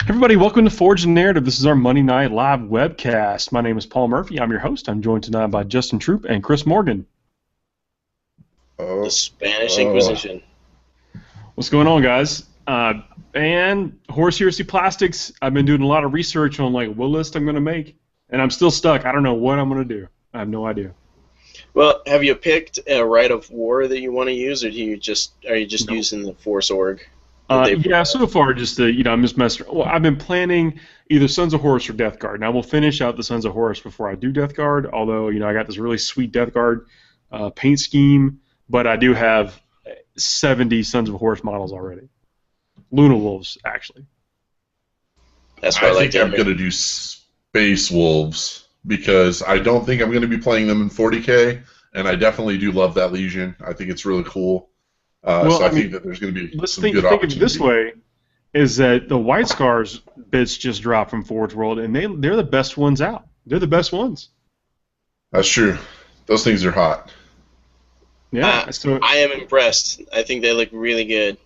Everybody, welcome to Forge the Narrative. This is our Monday Night Live webcast. My name is Paul Murphy. I'm your host. I'm joined tonight by Justin Troop and Chris Morgan. The Spanish Inquisition. What's going on, guys? And Horse Heresy Plastics, I've been doing a lot of research on like what list I'm going to make, and I'm still stuck. I don't know what I'm going to do. I have no idea. Well, have you picked a Rite of War that you want to use, or are you just using the Force Org? Yeah, so far just I'm just messing. Well, I've been planning either Sons of Horus or Death Guard. Now we'll finish out the Sons of Horus before I do Death Guard. Although I got this really sweet Death Guard paint scheme, but I do have 70 Sons of Horus models already. Luna Wolves, actually. That's what I think I'm going to do Space Wolves because I don't think I'm going to be playing them in 40K, and I definitely do love that Legion. I think it's really cool. So I think that there's going to be some good opportunity. Think of it this way, is that the White Scars bits just dropped from Forge World, and they're the best ones out. They're the best ones. That's true. Those things are hot. Yeah. So I am impressed. I think they look really good.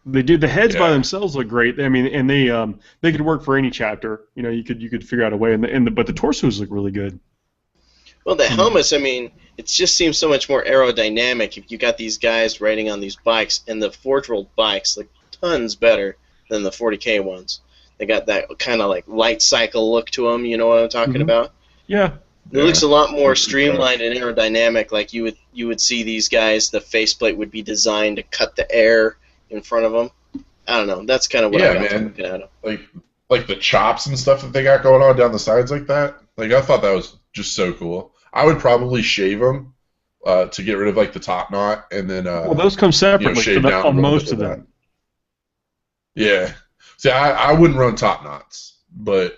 They do. The heads by themselves look great. I mean, and they could work for any chapter. You could figure out a way. But the torsos look really good. Well, the helmets, I mean, it just seems so much more aerodynamic. If you got these guys riding on these bikes, and the Forge World bikes look tons better than the 40K ones. They got that kind of like light cycle look to them. You know what I'm talking about? Yeah. It looks a lot more streamlined and aerodynamic. Like you would see these guys, the faceplate would be designed to cut the air in front of them. I don't know. That's kind of what I got looking at them. Like the chops and stuff that they got going on down the sides like that. Like I thought that was just so cool. I would probably shave them to get rid of like the top knot, and then those come separately shave down on most of them. Yeah. See, I wouldn't run top knots, but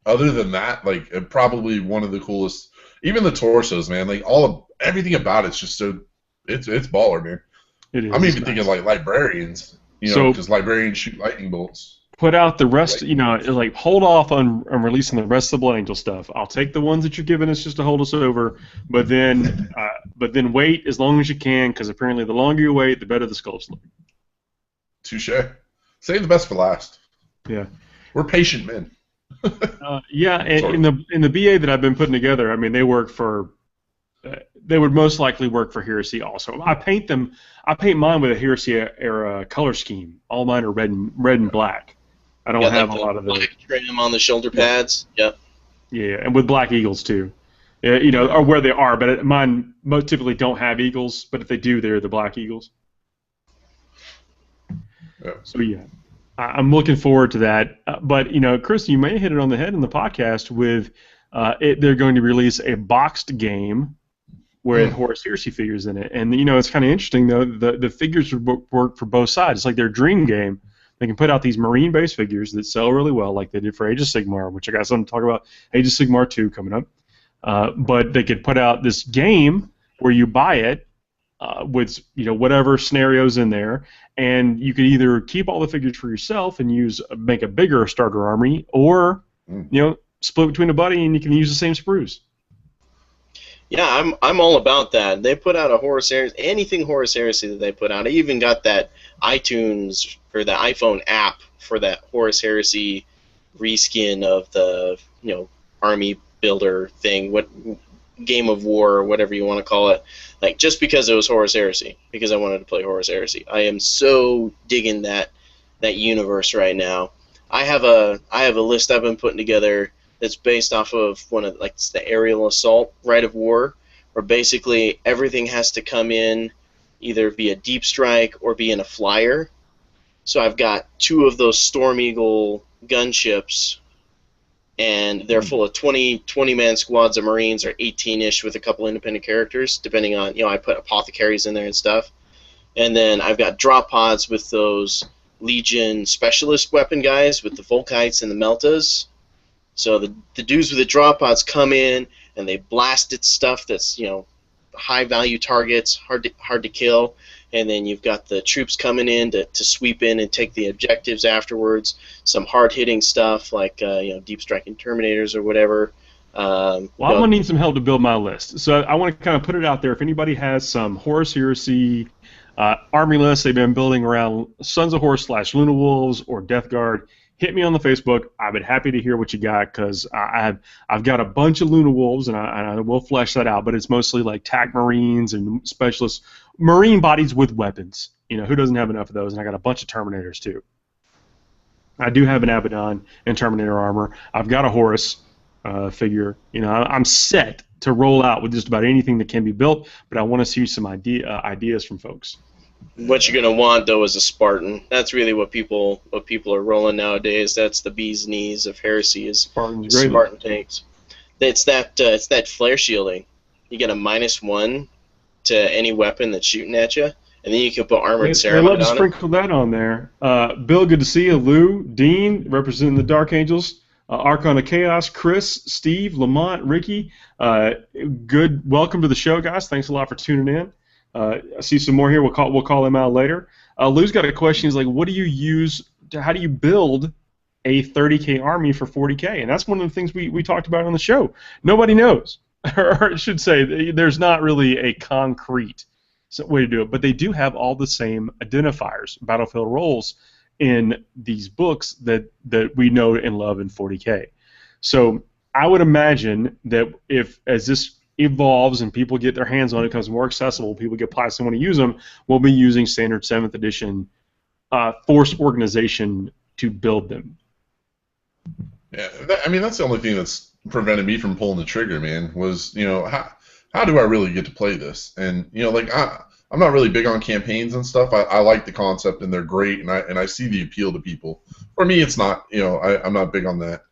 other than that, like probably one of the coolest. Even the torsos, man. Like everything about it's just so it's baller, man. It is. I'm even thinking like librarians, because librarians shoot lightning bolts. Put out the rest, like hold off on releasing the rest of the Blood Angel stuff. I'll take the ones that you're giving us just to hold us over, but then wait as long as you can, because apparently the longer you wait, the better the sculpts look. Touche. Save the best for last. Yeah. We're patient men. Yeah, and in the BA that I've been putting together, I mean, they work for. They would most likely work for Heresy also. I paint mine with a Heresy era color scheme. All mine are red and black. I don't have a lot of the black trim on the shoulder pads. Yep. Yeah, and with black eagles too. Or where they are, but mine most typically don't have eagles. But if they do, they're the black eagles. Yeah. So yeah, I'm looking forward to that. But Chris, you may hit it on the head in the podcast with they're going to release a boxed game with Horus Heresy figures in it, and it's kind of interesting though. The figures work for both sides. It's like their dream game. They can put out these Marine-based figures that sell really well, like they did for Age of Sigmar, which I got something to talk about. Age of Sigmar 2 coming up. But they could put out this game where you buy it with whatever scenarios in there, and you could either keep all the figures for yourself and make a bigger starter army, or split between a buddy and you can use the same sprues. Yeah, I'm all about that. They put out a Horus Heresy, anything Horus Heresy that they put out. I even got that iTunes or the iPhone app for that Horus Heresy reskin of the army builder thing, what Game of War or whatever you want to call it. Like just because it was Horus Heresy, because I wanted to play Horus Heresy. I am so digging that universe right now. I have a list I've been putting together that's based off of it's the aerial assault Rite of War, where basically everything has to come in either via deep strike or be in a flyer. So I've got 2 of those Storm Eagle gunships, and they're full of 20-man squads of Marines, or 18-ish with a couple independent characters, depending on, I put apothecaries in there and stuff. And then I've got drop pods with those Legion specialist weapon guys with the Volkites and the Meltas. So the dudes with the drop pods come in and they blast at stuff that's high value targets, hard to kill, and then you've got the troops coming in to sweep in and take the objectives afterwards. Some hard hitting stuff like deep striking Terminators or whatever. I'm gonna need some help to build my list, so I want to kind of put it out there. If anybody has some Horus Heresy Army lists they've been building around Sons of Horse / Luna Wolves or Death Guard. Hit me on the Facebook. I've been happy to hear what you got because I've got a bunch of Luna Wolves and I will flesh that out. But it's mostly like TAC Marines and specialist Marine bodies with weapons. You know, who doesn't have enough of those? And I got a bunch of Terminators too. I do have an Abaddon and Terminator armor. I've got a Horus figure. You know, I'm set to roll out with just about anything that can be built. But I want to see some ideas from folks. What you're gonna want though is a Spartan. That's really what people are rolling nowadays. That's the bee's knees of heresy is Spartan tanks. It's that flare shielding. You get a -1 to any weapon that's shooting at you, and then you can put armored ceramide on it. I love to sprinkle that on there. Bill, good to see you. Lou, Dean, representing the Dark Angels. Archon of Chaos, Chris, Steve, Lamont, Ricky. Good. Welcome to the show, guys. Thanks a lot for tuning in. I see some more here. We'll call them out later. Lou's got a question. He's like, what do you use? How do you build a 30K army for 40K? And that's one of the things we talked about on the show. Nobody knows, or I should say, there's not really a concrete way to do it. But they do have all the same identifiers, battlefield roles, in these books that we know and love in 40K. So I would imagine that as this evolves and people get their hands on it, becomes more accessible, people get plastic and want to use them, we'll be using standard 7th edition force organization to build them. Yeah, I mean, that's the only thing that's prevented me from pulling the trigger, man, was, you know, how do I really get to play this? And, you know, like, I'm not really big on campaigns and stuff. I like the concept, and they're great, and I see the appeal to people. For me, it's not, you know, I'm not big on that.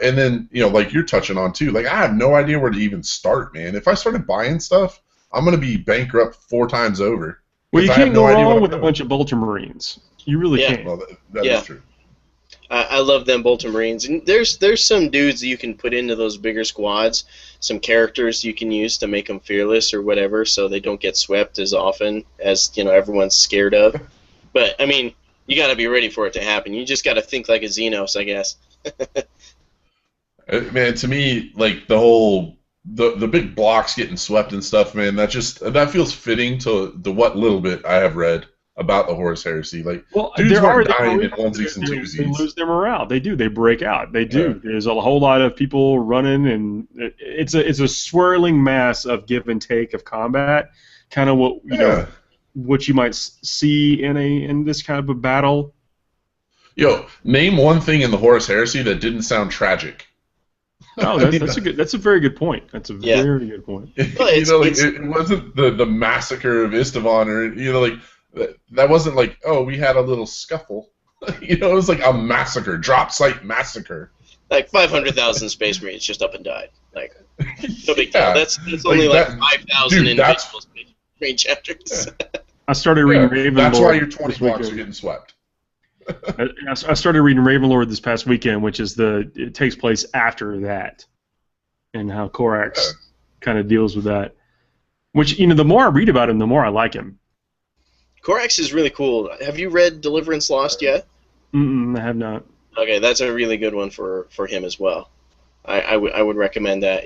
And then, you know, like you're touching on too, like I have no idea where to even start, man. If I started buying stuff, I'm going to be bankrupt 4 times over. Well, you can't go wrong with a bunch of Bolter Marines. You really can't. Well, that is true. I love them Bolter Marines. And there's some dudes that you can put into those bigger squads, some characters you can use to make them fearless or whatever, so they don't get swept as often as, you know, everyone's scared of. But, I mean, you got to be ready for it to happen. You just got to think like a Xenos, I guess. Man, to me, like the big blocks getting swept and stuff, man, that feels fitting to what little bit I have read about the Horus Heresy. Like, well, dudes aren't dying in onesies and twosies. They lose their morale. They do. They break out. They do. Yeah. There's a whole lot of people running, and it's a swirling mass of give and take of combat. Kind of what you know, what you might see in this kind of a battle. Yo, name one thing in the Horus Heresy that didn't sound tragic. Oh, that's a very good point. That's a very good point. Well, you know, like, it wasn't the massacre of Istvan, or, you know, like that wasn't like, oh, we had a little scuffle. You know, it was like a massacre, drop site massacre. Like 500,000 Space Marines just up and died. Like, no big deal. That's only like 5,000 individual Space Marine chapters. Yeah. I started reading Ravenlord. That's why your 20 blocks are getting swept. I started reading Ravenlord this past weekend, which is it takes place after that, and how Korax kind of deals with that. Which, you know, the more I read about him, the more I like him. Korax is really cool. Have you read Deliverance Lost yet? I have not. Okay, that's a really good one for him as well. I would recommend that.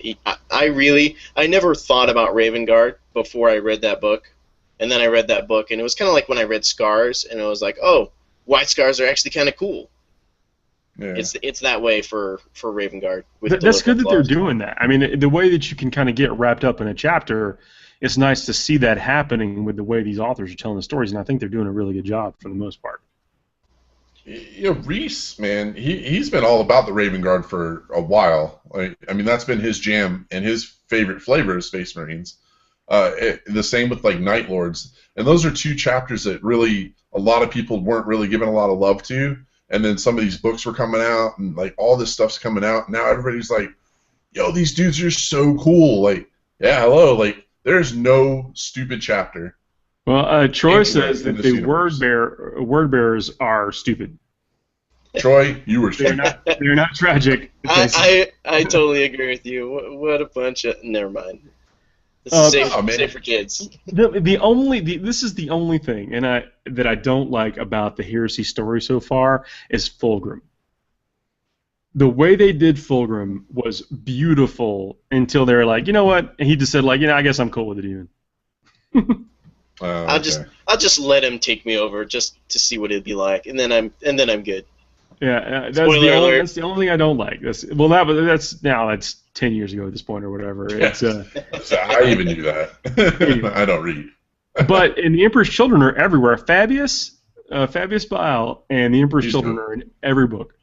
I never thought about Raven Guard before I read that book, and then I read that book, and it was kind of like when I read Scars, and I was like, oh, White Scars are actually kind of cool. Yeah. It's that way for Raven Guard. That's good that they're doing that. I mean, the way that you can kind of get wrapped up in a chapter, it's nice to see that happening with the way these authors are telling the stories, and I think they're doing a really good job for the most part. You know, Reese, man, he's been all about the Raven Guard for a while. Like, I mean, that's been his jam and his favorite flavor of Space Marines. The same with like Night Lords, and those are 2 chapters that really a lot of people weren't really giving a lot of love to. And then some of these books were coming out, and like all this stuff's coming out. Now everybody's like, "Yo, these dudes are so cool!" Like, yeah, hello, like there's no stupid chapter. Well, Troy says that the word bearers are stupid. Troy, you were stupid. They're not tragic. I totally agree with you. What a bunch of... Never mind. This is safe for kids. This is the only thing that I don't like about the Heresy story so far is Fulgrim. The way they did Fulgrim was beautiful until they were like, you know what? And he just said, like, you know, I guess I'm cool with it even. Okay. I'll just let him take me over just to see what it'd be like, and then I'm good. Yeah, Spoiler alert. that's the only thing I don't like. That's 10 years ago at this point or whatever. It's I even knew that. I don't read. But and the Emperor's Children are everywhere. Fabius Bile and the Emperor's Children are in every book.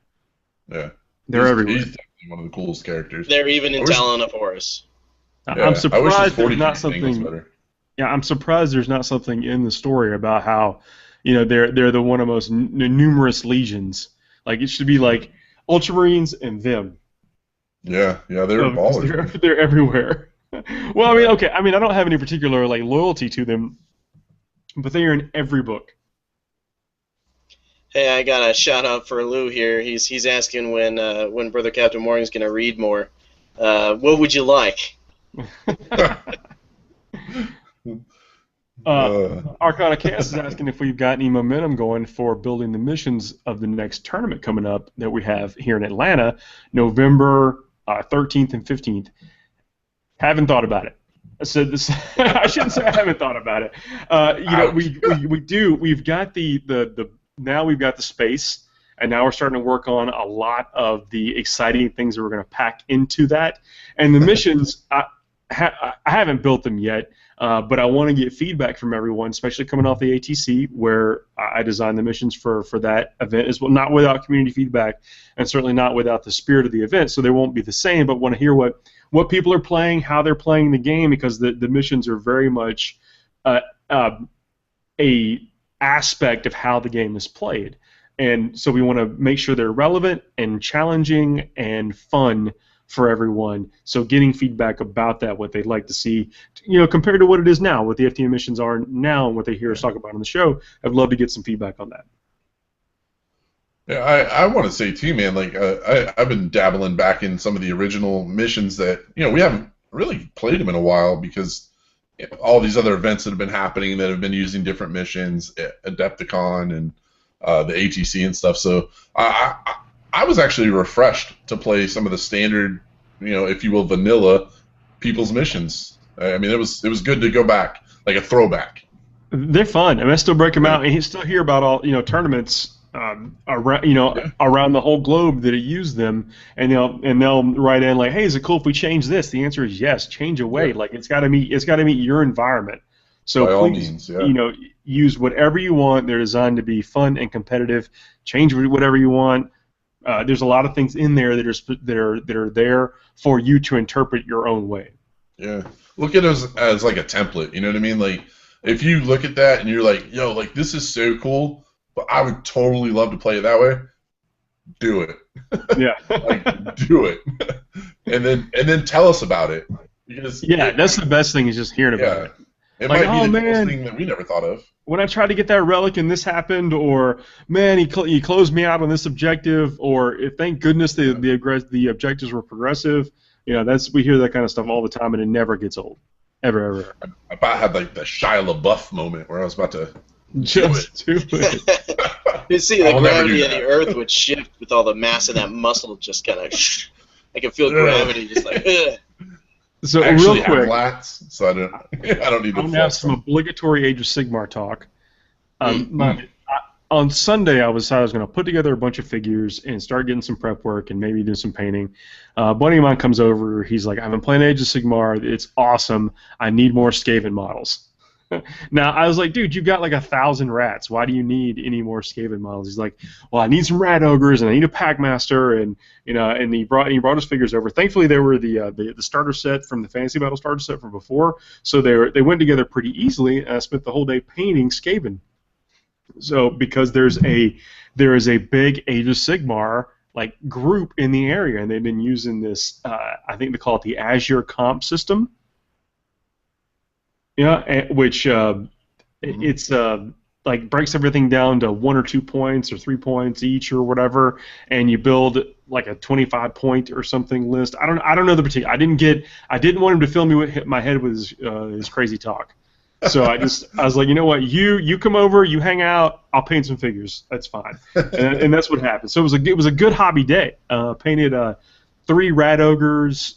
Yeah, they're everywhere. He's definitely one of the coolest characters. They're even in Talon of Horus. I'm surprised there's not was something. better. Yeah, I'm surprised there's not something in the story about how, they're the one of the most numerous legions. Like it should be like Ultramarines and them. Yeah, they're ballers. They're everywhere. Well, I don't have any particular loyalty to them, but they are in every book. Hey, I got a shout out for Lou here. He's asking when Brother Captain Morgan's gonna read more. What would you like? Arcana Chaos is asking if we've got any momentum going for building the missions of the next tournament coming up that we have here in Atlanta, November 13th and 15th. Haven't thought about it. So this, I shouldn't say I haven't thought about it. We do. We've got now we've got the space, and now we're starting to work on a lot of the exciting things that we're going to pack into that. And the missions, I haven't built them yet. But I want to get feedback from everyone, especially coming off the ATC, where I designed the missions for that event as well. Not without community feedback, and certainly not without the spirit of the event. So they won't be the same. But want to hear what people are playing, how they're playing the game, because the missions are very much a aspect of how the game is played. And so we want to make sure they're relevant and challenging and fun for everyone. So getting feedback about that, what they'd like to see, compared to what it is now, what the FTN missions are now and what they hear us talk about on the show, I'd love to get some feedback on that. Yeah, I want to say too, man, I've been dabbling back in some of the original missions that, we haven't really played them in a while because all these other events that have been happening that have been using different missions, Adepticon and the ATC and stuff. So I was actually refreshed to play some of the standard, if you will, vanilla people's missions. I mean, it was good to go back, like a throwback. They're fun. I still break them out, and you still hear about all tournaments around the whole globe that use them, and they'll write in like, hey, is it cool if we change this? The answer is yes. Change away. Like it's got to meet your environment. So by please, all means, yeah. Use whatever you want. They're designed to be fun and competitive. Change whatever you want. There's a lot of things in there that are there for you to interpret your own way. Yeah, look at it as like a template. You know what I mean? Like if you look at that and you're like, yo, like this is so cool, but I would totally love to play it that way. Do it. Yeah. Do it, and then tell us about it. Because that's the best thing is just hearing about it. It might be the coolest thing that we never thought of. When I tried to get that relic and this happened, or man, he closed me out on this objective, or thank goodness the objectives were progressive. We hear that kind of stuff all the time, and it never gets old, ever. I about had like the Shia LaBeouf moment where I was about to just do it. You see, the gravity of the Earth would shift with all the mass of that muscle. Just kind of, I can feel gravity just like. Ugh. So I real quick, have lats, so I don't need to. I'm gonna have some obligatory Age of Sigmar talk. On Sunday, I was going to put together a bunch of figures and start getting some prep work and maybe do some painting. A buddy of mine comes over. He's like, "I've been playing Age of Sigmar. It's awesome. I need more Skaven models." Now I was like, "Dude, you've got like 1,000 rats. Why do you need any more Skaven models?" He's like, "Well, I need some rat ogres and I need a Packmaster and and he brought his figures over. Thankfully, they were the starter set from the Fantasy Battle starter set from before, so they went together pretty easily. And I spent the whole day painting Skaven. So because there is a big Age of Sigmar group in the area, and they've been using this. I think they call it the Azure Comp system. Yeah, which it's breaks everything down to 1 or 2 points or 3 points each or whatever, and you build like a 25-point or something list. I don't know the particular. I didn't want him to fill me with my head with his crazy talk. So I was like, you know what, you come over, you hang out, I'll paint some figures. That's fine, and that's what happened. So it was a good hobby day. Painted 3 rat ogres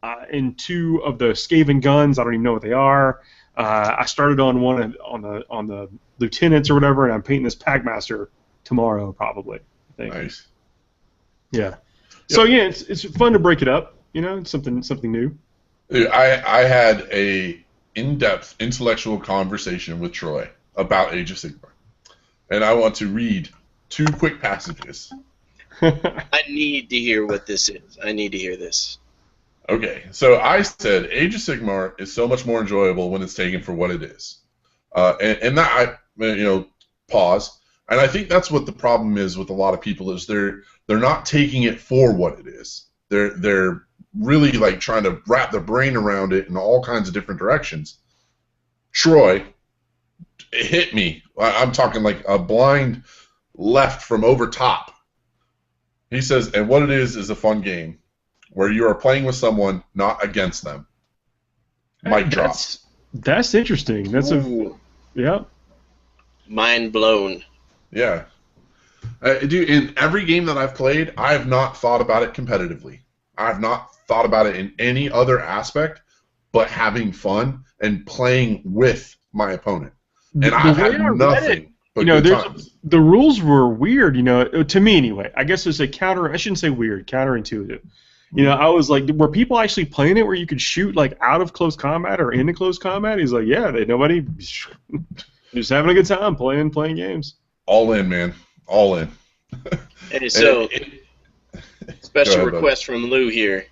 and 2 of the Skaven guns. I don't even know what they are. I started on one on the lieutenants or whatever, and I'm painting this Packmaster tomorrow probably. I think. Nice. Yeah. So yeah, it's fun to break it up. You know, something new. I had a in-depth intellectual conversation with Troy about Age of Sigmar, and I want to read 2 quick passages. I need to hear what this is. I need to hear this. Okay, so I said Age of Sigmar is so much more enjoyable when it's taken for what it is, and that pause. And I think that's what the problem is with a lot of people is they're not taking it for what it is. They're really like trying to wrap their brain around it in all kinds of different directions. Troy, it hit me. I'm talking like a blind left from over top. He says, and what it is a fun game where you are playing with someone, not against them. Mic drop. That's interesting. That's yeah. Mind blown. Yeah. Dude, in every game that I've played, I have not thought about it competitively. I have not thought about it in any other aspect but having fun and playing with my opponent. And I've had nothing but good times. The rules were weird, to me anyway. I guess it's I shouldn't say weird, counterintuitive. I was like, were people actually playing it where you could shoot like out of close combat or into close combat? He's like, yeah, nobody just having a good time playing games. All in, man. All in. And so, special request from Lou here.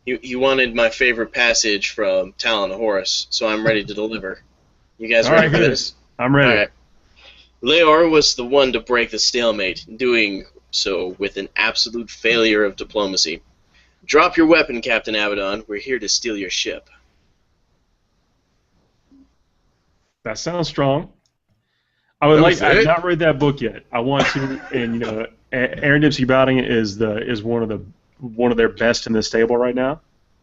You wanted my favorite passage from Talon of Horus, so I'm ready to deliver. You guys ready for this? I'm ready. All right. Leor was the one to break the stalemate, doing so with an absolute failure of diplomacy. Drop your weapon, Captain Abaddon. We're here to steal your ship. That sounds strong. I've not read that book yet. I want to, and Aaron Dipsy Bowding is one of their best in the stable right now.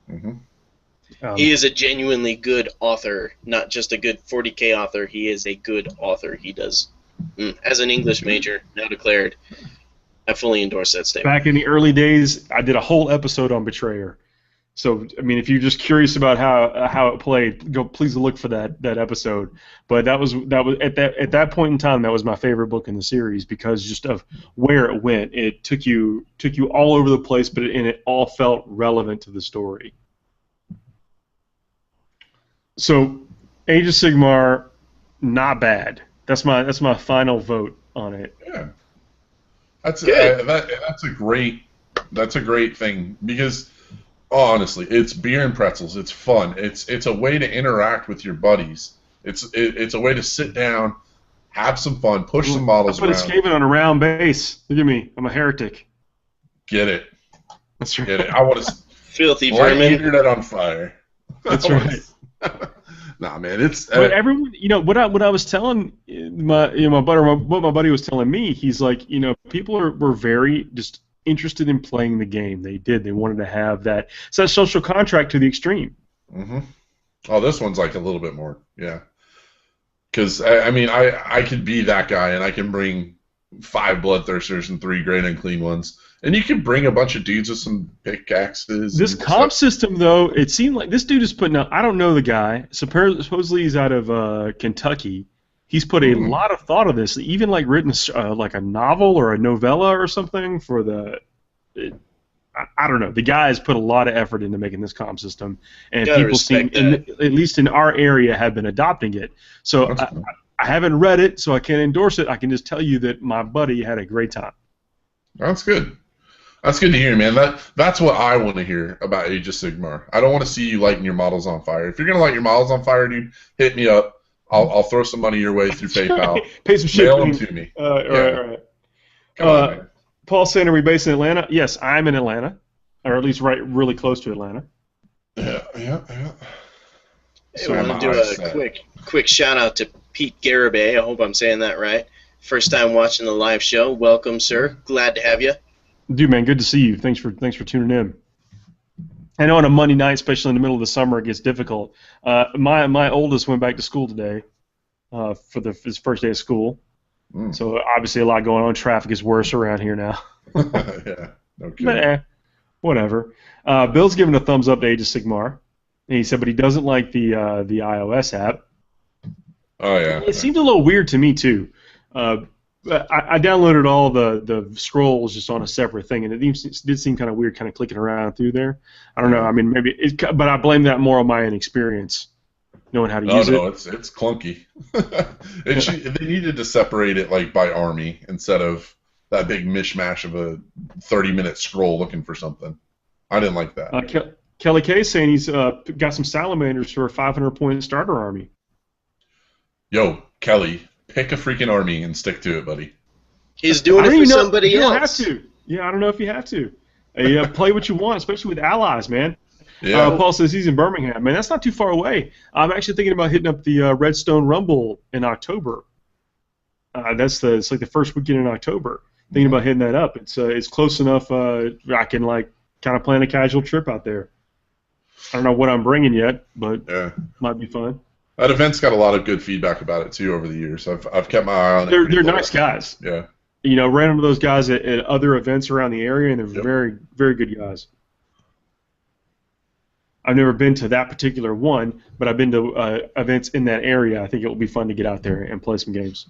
Mm-hmm. He is a genuinely good author, not just a good 40K author. He is a good author. He does, as an English major, now declared. I fully endorse that statement. Back in the early days, I did a whole episode on Betrayer. So, I mean, if you're just curious about how it played, please look for that episode. But that was at that point in time, that was my favorite book in the series because just of where it went. It took you all over the place, but it all felt relevant to the story. So, Age of Sigmar, not bad. That's my final vote on it. Yeah, that's a great thing because. Honestly, it's beer and pretzels. It's fun. It's a way to interact with your buddies. It's a way to sit down, have some fun, push some models around. I put Skaven on a round base. Look at me. I'm a heretic. Get it. That's right. Get it. I want to filthy light the vermin. internet on fire. That's right. Nah, man. It's. But everyone, what I was telling my buddy was telling me. He's like, people were very just interested in playing the game. They wanted to have that social contract to the extreme. Mm-hmm. Oh, this one's like a little bit more, yeah. Because I could be that guy, and I can bring 5 bloodthirsters and 3 great unclean ones, and you can bring a bunch of dudes with some pickaxes. This comp system, though, it seemed like this dude is putting out. I don't know the guy. Supposedly he's out of Kentucky. He's put a lot of thought of this, even like written like a novel or a novella or something for the. I don't know. The guy has put a lot of effort into making this comp system, and people seem, at least in our area, have been adopting it. So I haven't read it, so I can't endorse it. I can just tell you that my buddy had a great time. That's good. That's good to hear, man. That's what I want to hear about Age of Sigmar. I don't want to see you lighting your models on fire. If you're gonna light your models on fire, dude, hit me up. I'll throw some money your way through PayPal. Pay some shipping. Mail them to me. All right. Come on, man. Paul saying, are we based in Atlanta? Yes, I'm in Atlanta, or at least really close to Atlanta. Yeah. Hey, I want to do a quick shout out to Pete Garibay. I hope I'm saying that right. First time watching the live show. Welcome, sir. Glad to have you. Dude, man, good to see you. Thanks for tuning in. I know on a Monday night, especially in the middle of the summer, it gets difficult. My oldest went back to school today for his first day of school. So obviously a lot going on. Traffic is worse around here now. Yeah, no kidding. But whatever. Bill's giving a thumbs up to Age of Sigmar. And he said, but he doesn't like the iOS app. Oh yeah. It seemed a little weird to me too. I downloaded all the scrolls just on a separate thing, and it did seem kind of weird, kind of clicking around through there. I don't know. I mean, but I blame that more on my inexperience, knowing how to use it. Oh no, it's clunky. They needed to separate it like by army instead of that big mishmash of a 30-minute scroll looking for something. I didn't like that. Kelly K saying he's got some salamanders for a 500-point starter army. Yo, Kelly, pick a freaking army and stick to it, buddy. He's doing it for somebody else. You don't have to. Yeah, I don't know if you have to. Play what you want, especially with allies, man. Yeah. Paul says he's in Birmingham. Man, that's not too far away. I'm actually thinking about hitting up the Redstone Rumble in October. It's like the first weekend in October. Thinking about hitting that up. It's close enough. I can like kind of plan a casual trip out there. I don't know what I'm bringing yet, but might be fun. That event's got a lot of good feedback about it too over the years. I've kept my eye on it. They're nice guys. Yeah. Ran into those guys at other events around the area, and they're very, very good guys. I've never been to that particular one, but I've been to events in that area. I think it will be fun to get out there and play some games.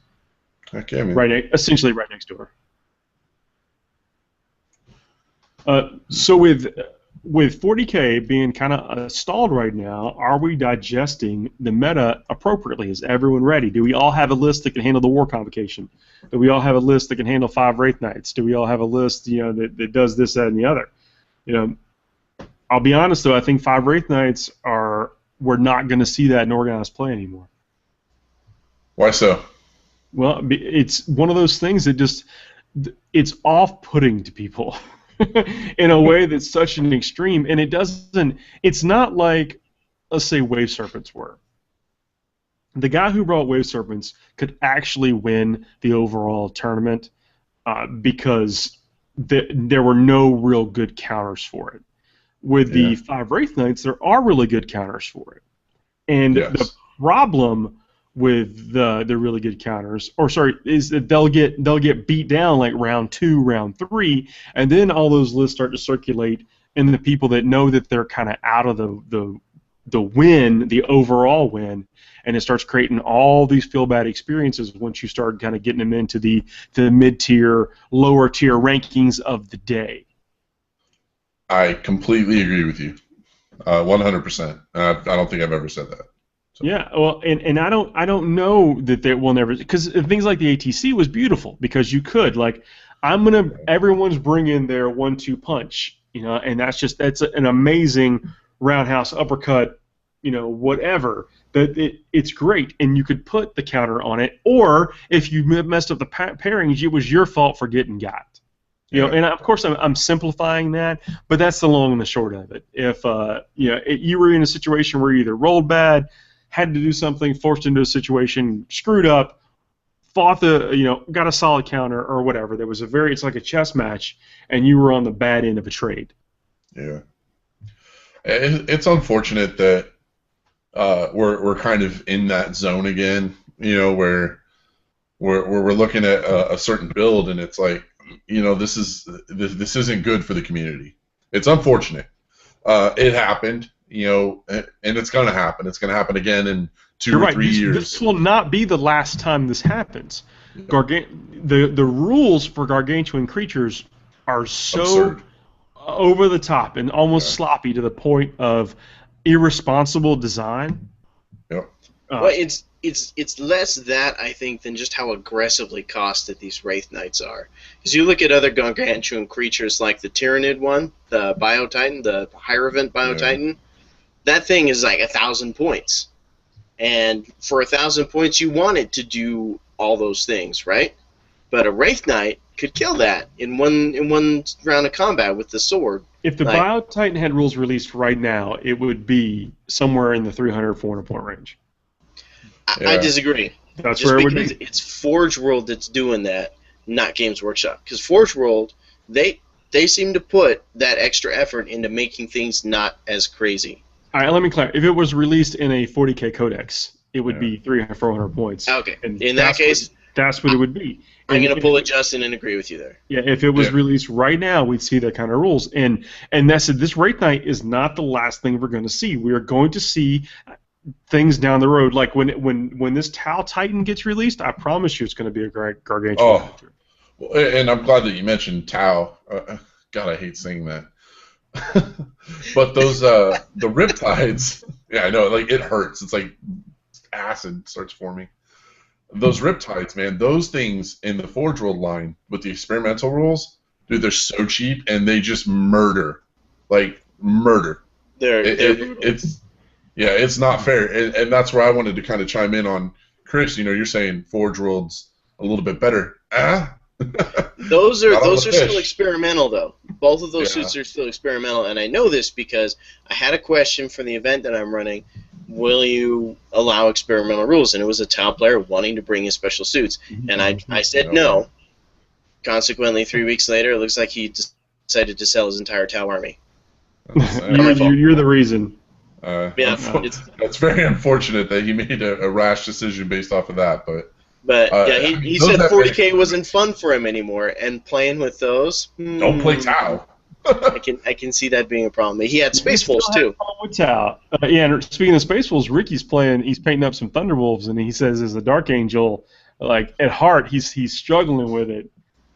Okay, man. Essentially right next door. So with 40K being kind of stalled right now, are we digesting the meta appropriately? Is everyone ready? Do we all have a list that can handle the War Convocation? Do we all have a list that can handle 5 Wraith Knights? Do we all have a list, that does this, that, and the other? I'll be honest though, I think 5 Wraith Knights we're not going to see that in organized play anymore. Why so? Well, it's one of those things that it's off-putting to people. In a way that's such an extreme, and it's not like, let's say, Wave Serpents were. The guy who brought Wave Serpents could actually win the overall tournament because there were no real good counters for it. With the 5 Wraith Knights, there are really good counters for it. And the problem with the really good counters, is that they'll get beat down like round 2, round 3, and then all those lists start to circulate, and the people that know that they're kind of out of the win, the overall win, and it starts creating all these feel bad experiences once you start kind of getting them into the mid-tier, lower-tier rankings of the day. I completely agree with you, 100%. I don't think I've ever said that. So. Yeah, well, and I don't know that they will never, because things like the ATC was beautiful because you could everyone's bringing their 1-2 punch, and that's an amazing roundhouse uppercut, whatever. It's great, and you could put the counter on it, or if you messed up the pairings, it was your fault for getting got. And of course I'm simplifying that, but that's the long and the short of it. If you were in a situation where you either rolled bad, had to do something, forced into a situation, screwed up, fought got a solid counter or whatever. It's like a chess match, and you were on the bad end of a trade. Yeah, it's unfortunate that we're kind of in that zone again. Where we're looking at a certain build, and it's like, this isn't good for the community. It's unfortunate. It happened. And it's going to happen. It's going to happen again in 2 or 3 years. This will not be the last time this happens. Yeah. The rules for gargantuan creatures are so absurd, over the top and almost sloppy to the point of irresponsible design. Yep. Well, it's less that, I think, than just how aggressively costed these Wraith Knights are. Because you look at other gargantuan creatures like the Tyrannid one, the Biotitan, the Hierophant Biotitan. That thing is like 1,000 points, and for 1,000 points, you want it to do all those things, right? But a Wraith Knight could kill that in one round of combat with the sword. If the Biotitan had rules released right now, it would be somewhere in the 300-400 point range. I disagree. That's just where it would be. It's Forge World that's doing that, not Games Workshop. Because Forge World, they seem to put that extra effort into making things not as crazy. All right, let me clarify. If it was released in a 40K codex, it would be 300-400 points. Okay. And in that case, that's what it would be. I'm going to pull a Justin and agree with you there. Yeah, if it was released right now, we'd see that kind of rules. And this Wraith Knight is not the last thing we're going to see. We are going to see things down the road. Like when this Tau Titan gets released, I promise you it's going to be a gargantuan. Oh, and I'm glad that you mentioned Tau. God, I hate saying that. But those the riptides, yeah, I know, like it hurts. It's like acid starts forming. Those riptides, man, those things in the Forge World line with the experimental rules, dude, they're so cheap and they just murder, like murder. It's not fair, and that's where I wanted to kind of chime in on Chris. You know, you're saying Forge World's a little bit better. Those are still experimental, though. Both of those suits are still experimental, and I know this because I had a question for the event that I'm running. Will you allow experimental rules? And it was a Tau player wanting to bring in special suits, and I said no. Consequently, 3 weeks later, it looks like he decided to sell his entire Tau army. You're the reason. It's very unfortunate that he made a rash decision based off of that, but he said 40K wasn't fun for him anymore, and playing with those. Don't play Tau. I can see that being a problem. He had Space Wolves too. With Tau. And speaking of Space Wolves, Ricky's painting up some Thunderwolves, and he says as a Dark Angel, like at heart, he's struggling with it,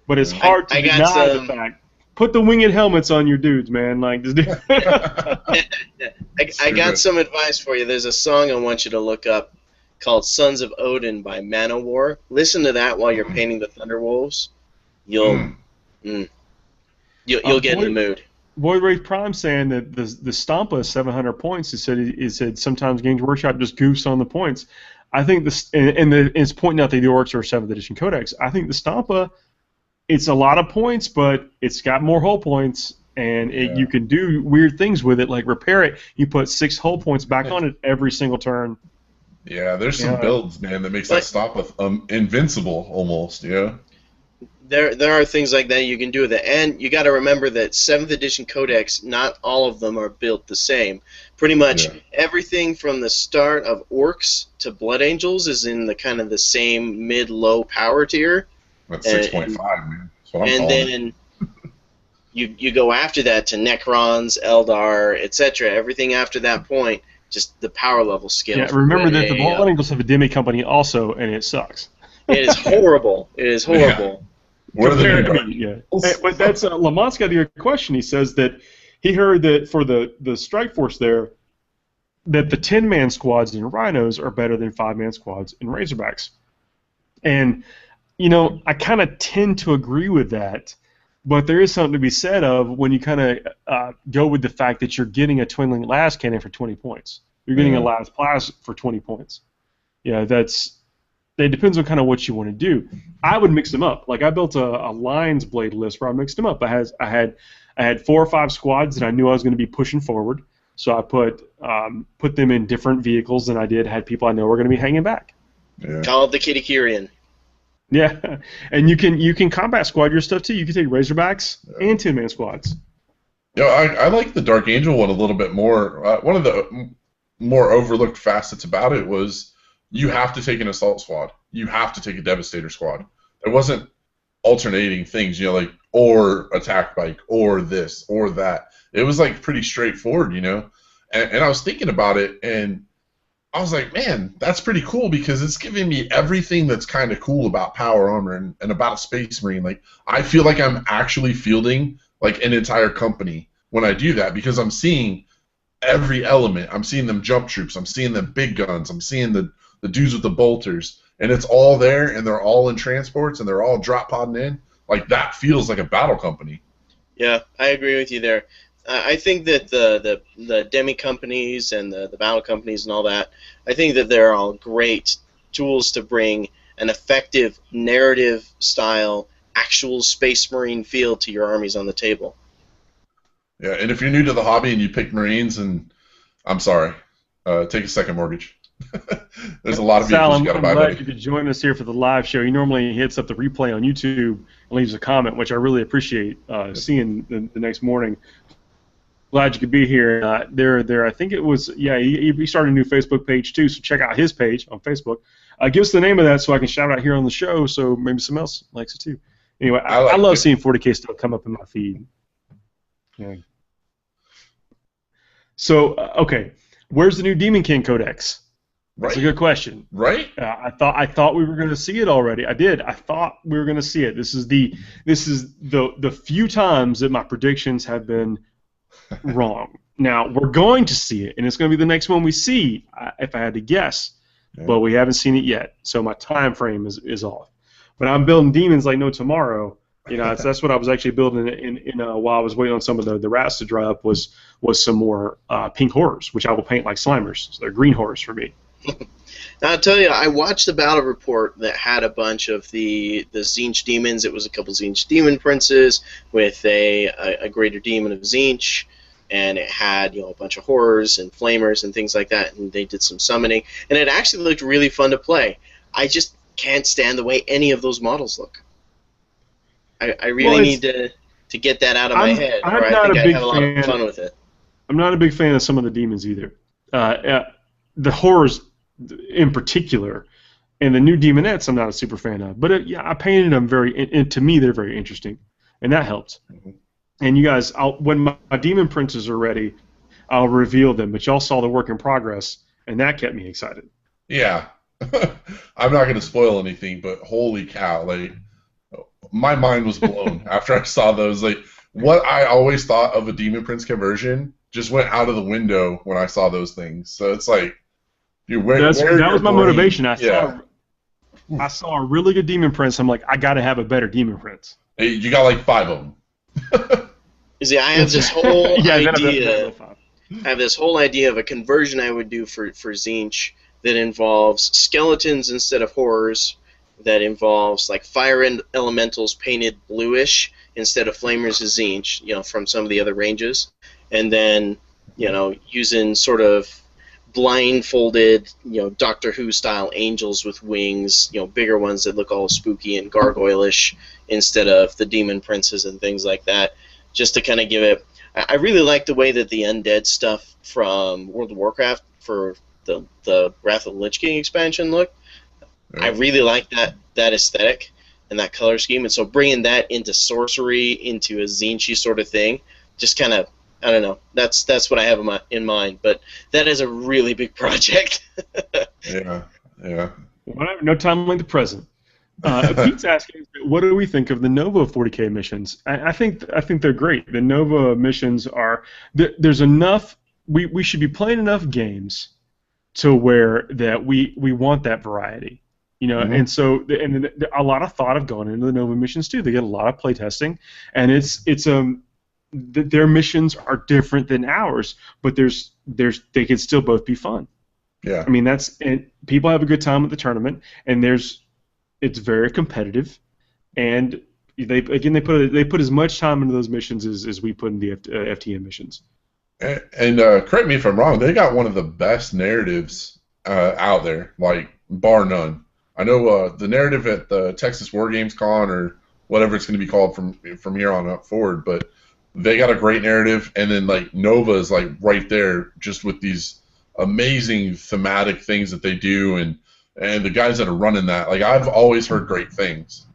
but it's hard to deny the fact. Put the winged helmets on your dudes, man. Like this dude. I got some advice for you. There's a song I want you to look up called "Sons of Odin" by Manowar. Listen to that while you're painting the Thunderwolves. You'll get in the mood. Void Wraith Prime saying that the Stampa is 700 points. He said sometimes Games Workshop just goofs on the points. I think it's pointing out that the Orcs are 7th edition Codex. I think the Stampa, it's a lot of points, but it's got more hull points, and you can do weird things with it, like repair it. You put 6 hull points back on it every single turn. Yeah, there's some builds, man, that makes that Stampa invincible almost. Yeah. There are things like that you can do with it, and you got to remember that 7th edition Codex, not all of them are built the same. Pretty much everything from the start of Orcs to Blood Angels is in the kind of the same mid-low power tier. That's 6.5, man. And then you go after that to Necrons, Eldar, etc. Everything after that point, just the power level scale. Yeah, remember that the Blood Angels have a demi company also, and it sucks. It is horrible. It is horrible. What are but that's Lamont's got a question. He says that he heard that for the Strike Force there, that the 10-man squads in Rhinos are better than 5-man squads in Razorbacks. And, you know, I kind of tend to agree with that, but there is something to be said of when you kind of go with the fact that you're getting a Twin-Link Las Cannon for 20 points. You're getting a Las Plas for 20 points. Yeah, it depends on kind of what you want to do. I would mix them up. Like I built a Lions Blade list where I mixed them up. I had 4 or 5 squads that I knew I was going to be pushing forward. So I put them in different vehicles than I had people I know were going to be hanging back. Yeah. Call it the Kitty Kyrian. Yeah, and you can combat squad your stuff too. You can take Razorbacks and 10-man squads. Yeah, I like the Dark Angel one a little bit more. One of the more overlooked facets about it was you have to take an assault squad. You have to take a Devastator squad. There wasn't alternating things, you know, like or attack bike or this or that. It was like pretty straightforward, you know. And I was thinking about it, and I was like, man, that's pretty cool because it's giving me everything that's kind of cool about Power Armor and about a Space Marine. Like I feel like I'm actually fielding like an entire company when I do that because I'm seeing every element. I'm seeing them jump troops. I'm seeing them big guns. I'm seeing the dudes with the bolters, and it's all there, and they're all in transports, and they're all drop podding in. Like, that feels like a battle company. Yeah, I agree with you there. I think that the demi companies and the battle companies and all that, I think that they're all great tools to bring an effective narrative-style, actual Space Marine feel to your armies on the table. Yeah, and if you're new to the hobby and you pick Marines, and I'm sorry, take a second mortgage. There's a lot of vehicles you got to buy. I'm glad you could join us here for the live show. He normally hits up the replay on YouTube and leaves a comment, which I really appreciate seeing the next morning. Glad you could be here. I think it was, he started a new Facebook page too, so check out his page on Facebook. Give us the name of that so I can shout out here on the show so maybe someone else likes it too. Anyway, I love seeing 40K stuff come up in my feed. Yeah. So, okay. Where's the new Demon King Codex? That's Right? a good question. Right? I thought we were going to see it already. I did. I thought we were going to see it. This is the few times that my predictions have been wrong. Now we're going to see it, and it's going to be the next one we see, if I had to guess. Yeah. But we haven't seen it yet, so my time frame is off. But I'm building demons like no tomorrow. You know, that's what I was actually building while I was waiting on some of the rats to dry up was some more pink horrors, which I will paint like Slimers. So they're green horrors for me. Now, I'll tell you, I watched the battle report that had a bunch of the Tzeentch demons. It was a couple Tzeentch demon princes with a greater demon of Tzeentch, and it had a bunch of horrors and flamers and things like that, and they did some summoning, and it actually looked really fun to play. I just can't stand the way any of those models look. I really need to get that out of my head, or I think I'd have a lot of fun with it. I'm not a big fan of some of the demons either. The horrors in particular, and the new demonettes I'm not a super fan of. But yeah, I painted them and to me they're very interesting, and that helped. Mhm. And you guys, when my demon princes are ready, I'll reveal them. But y'all saw the work in progress, and that kept me excited. Yeah. I'm not going to spoil anything, but holy cow, like, my mind was blown after I saw those. Like, what I always thought of a Demon Prince conversion just went out of the window when I saw those things. So it's like, dude, that was my motivation. I Yeah. saw a really good Demon Prince. I'm like, I got to have a better Demon Prince. Hey, you got like 5 of them. You see, I have this whole Yeah, idea. I have this whole idea of a conversion I would do for Tzeentch that involves skeletons instead of horrors, that involves like fire elementals painted bluish instead of flamers as Tzeentch, from some of the other ranges, and then using sort of blindfolded, Doctor Who style angels with wings, bigger ones that look all spooky and gargoyle-ish instead of the demon princes and things like that, just to kind of give it. I really like the way that the undead stuff from World of Warcraft for the Wrath of the Lich King expansion looked. I really like that aesthetic and that color scheme, and so bringing that into sorcery, into a Tzeentch sort of thing, just kind of, I don't know. That's what I have in mind, but that is a really big project. Yeah. Whatever, no time like the present. Pete's asking, what do we think of the Nova 40K missions? I think they're great. The Nova missions are there's enough. We should be playing enough games to where that we want that variety, Mhm. And so a lot of thought have gone into the Nova missions too. They get a lot of play testing, and their missions are different than ours, but they can still both be fun. Yeah. I mean, and people have a good time at the tournament, and it's very competitive, and they put as much time into those missions as we put in the FTN missions. And correct me if I'm wrong, they got one of the best narratives out there, like, bar none. I know the narrative at the Texas Wargames Con, or whatever it's going to be called from here on up forward, but they got a great narrative, and then like Nova is like right there, just with these amazing thematic things that they do, and the guys that are running that, like, I've always heard great things.